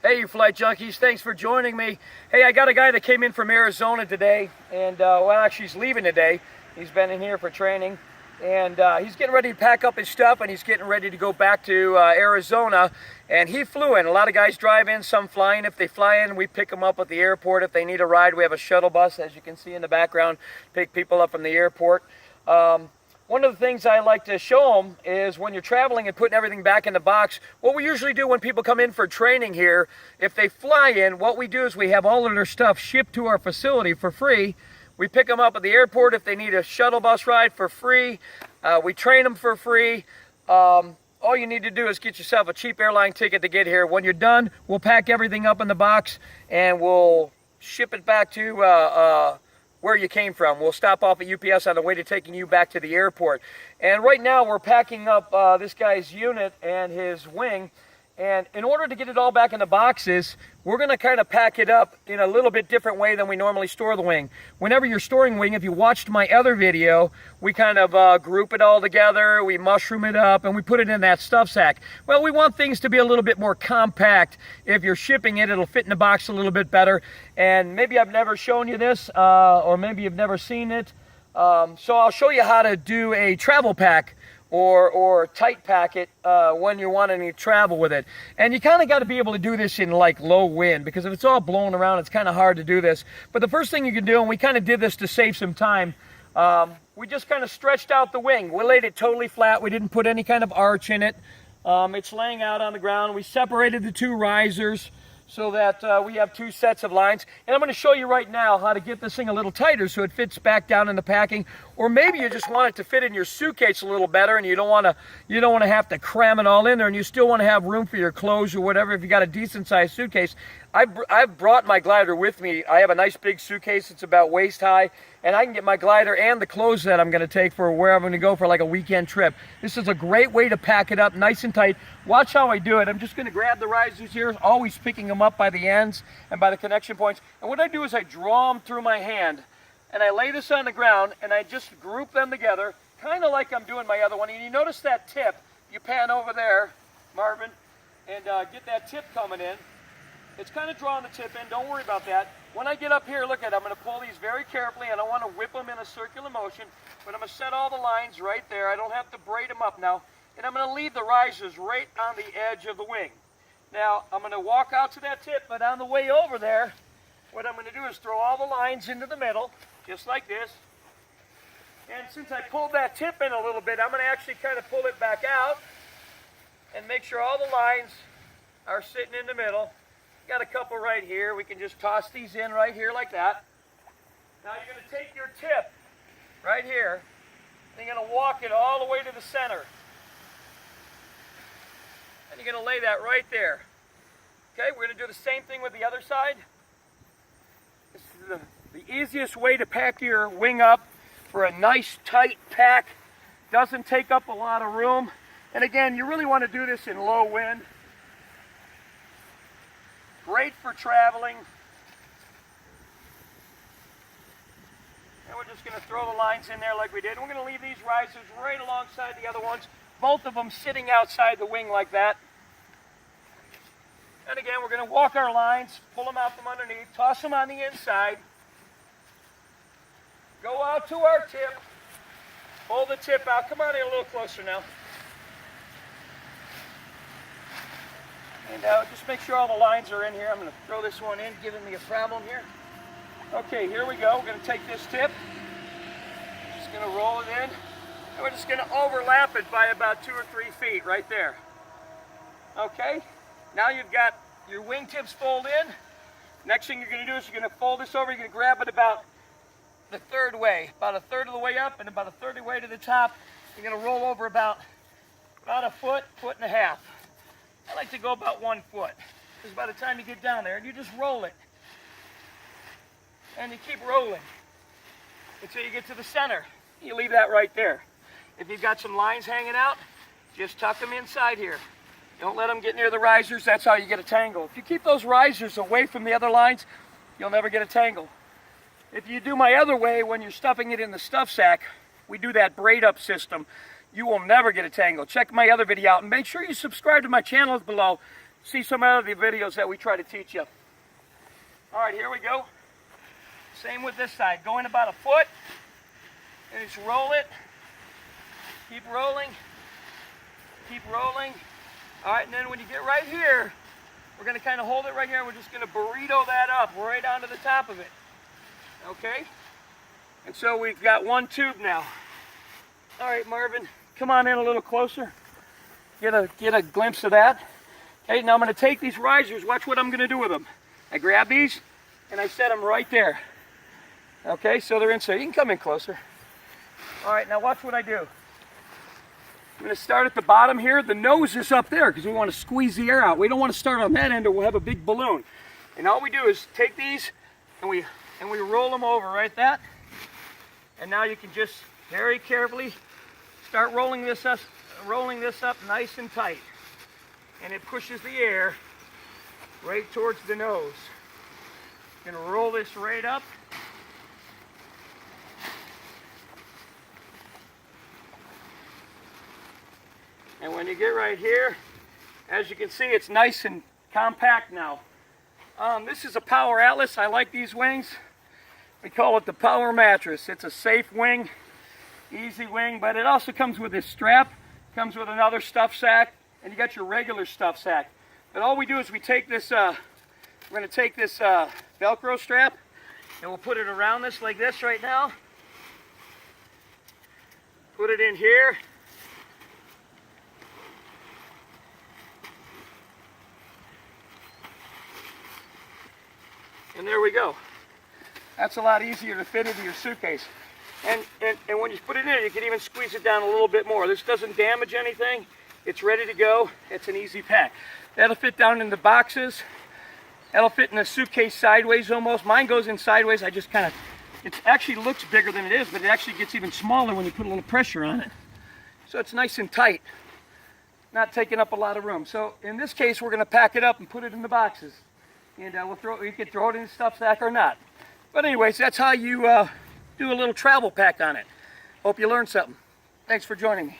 Hey, you flight junkies, thanks for joining me. Hey, I got a guy that came in from Arizona today, and well, actually he's leaving today. He's been in here for training, and he's getting ready to pack up his stuff, and he's getting ready to go back to Arizona, and he flew in. A lot of guys drive in, some fly in. If they fly in, we pick them up at the airport. If they need a ride, we have a shuttle bus, as you can see in the background, pick people up from the airport. One of the things I like to show them is when you're traveling and putting everything back in the box, what we usually do when people come in for training here, if they fly in, what we do is we have all of their stuff shipped to our facility for free. We pick them up at the airport if they need a shuttle bus ride for free. We train them for free. All you need to do is get yourself a cheap airline ticket to get here. When you're done, we'll pack everything up in the box and we'll ship it back to where you came from. We'll stop off at UPS on the way to taking you back to the airport. And right now we're packing up this guy's unit and his wing. And in order to get it all back in the boxes, we're going to kind of pack it up in a little bit different way than we normally store the wing. Whenever you're storing wing, if you watched my other video, we kind of group it all together, we mushroom it up, and we put it in that stuff sack. Well, we want things to be a little bit more compact. If you're shipping it, it'll fit in the box a little bit better. And maybe I've never shown you this, or maybe you've never seen it. So I'll show you how to do a travel pack or tight pack it when you're wanting to travel with it. And you kind of got to be able to do this in like low wind, because if it's all blowing around, it's kind of hard to do this. But the first thing you can do, and we kind of did this to save some time, we just kind of stretched out the wing. We laid it totally flat. We didn't put any kind of arch in it. It's laying out on the ground. We separated the two risers so that we have two sets of lines. And I'm going to show you right now how to get this thing a little tighter so it fits back down in the packing. Or maybe you just want it to fit in your suitcase a little better, and you don't want to have to cram it all in there, and you still want to have room for your clothes or whatever if you got a decent sized suitcase. I've brought my glider with me. I have a nice big suitcase. It's about waist high, and I can get my glider and the clothes that I'm going to take for where I'm going to go for like a weekend trip. This is a great way to pack it up nice and tight. Watch how I do it. I'm just going to grab the risers here, always picking them up by the ends and by the connection points. And what I do is I draw them through my hand, and I lay this on the ground, and I just group them together, kind of like I'm doing my other one. And you notice that tip, you pan over there, Marvin, and get that tip coming in. It's kind of drawing the tip in, don't worry about that. When I get up here, look at it, I'm going to pull these very carefully. I don't want to whip them in a circular motion, but I'm going to set all the lines right there. I don't have to braid them up now. And I'm going to leave the risers right on the edge of the wing. Now, I'm going to walk out to that tip, but on the way over there, what I'm going to do is throw all the lines into the middle, just like this. And since I pulled that tip in a little bit, I'm going to actually kind of pull it back out and make sure all the lines are sitting in the middle. Got a couple right here. We can just toss these in right here like that. Now you're going to take your tip right here, and you're going to walk it all the way to the center. And you're going to lay that right there. Okay, we're going to do the same thing with the other side. This is the easiest way to pack your wing up for a nice tight pack. Doesn't take up a lot of room. And again, you really want to do this in low wind. Great for traveling. And we're just going to throw the lines in there like we did. We're going to leave these risers right alongside the other ones, both of them sitting outside the wing like that. And again, we're going to walk our lines, pull them out from underneath, toss them on the inside, go out to our tip, pull the tip out. Come on in a little closer now. And just make sure all the lines are in here. I'm going to throw this one in, giving me a problem here. Okay, here we go. We're going to take this tip, just going to roll it in, and we're just going to overlap it by about 2 or 3 feet right there. Okay, now you've got your wingtips fold in. Next thing you're going to do is you're going to fold this over. You're going to grab it about the third way, about a third of the way up and about a third of the way to the top. You're going to roll over about a foot, foot and a half. I like to go about 1 foot, because by the time you get down there, you just roll it. And you keep rolling until you get to the center. You leave that right there. If you've got some lines hanging out, just tuck them inside here. Don't let them get near the risers. That's how you get a tangle. If you keep those risers away from the other lines, you'll never get a tangle. If you do my other way, when you're stuffing it in the stuff sack, we do that braid up system. You will never get a tangle. Check my other video out, and make sure you subscribe to my channel below. see some other videos that we try to teach you. All right, here we go. Same with this side. Going about a foot, and just roll it. Keep rolling. Keep rolling. All right, and then when you get right here, we're going to kind of hold it right here. We're just going to burrito that up right onto the top of it. Okay? And so we've got one tube now. All right, Marvin, come on in a little closer. Get a glimpse of that. Okay, now I'm going to take these risers. Watch what I'm going to do with them. I grab these, and I set them right there. Okay, so they're inside. You can come in closer. All right, now watch what I do. I'm going to start at the bottom here. The nose is up there because we want to squeeze the air out. We don't want to start on that end or we'll have a big balloon. And all we do is take these and we roll them over right that. And now you can just very carefully start rolling this up nice and tight. And it pushes the air right towards the nose. Going to roll this right up. And when you get right here, as you can see, it's nice and compact now. This is a Power Atlas. I like these wings. We call it the Power Mattress. It's a safe wing, easy wing, but it also comes with this strap, comes with another stuff sack, and you got your regular stuff sack. But all we do is we take this, we're going to take this Velcro strap, and we'll put it around this like this right now. Put it in here. And there we go. That's a lot easier to fit into your suitcase. And when you put it in, you can even squeeze it down a little bit more. This doesn't damage anything. It's ready to go. It's an easy pack. That'll fit down in the boxes. That'll fit in the suitcase sideways almost. Mine goes in sideways. I just kind of, it actually looks bigger than it is, but it actually gets even smaller when you put a little pressure on it. So it's nice and tight, not taking up a lot of room. So in this case, we're going to pack it up and put it in the boxes. And you can throw it in the stuff sack or not. But anyways, that's how you do a little travel pack on it. Hope you learned something. Thanks for joining me.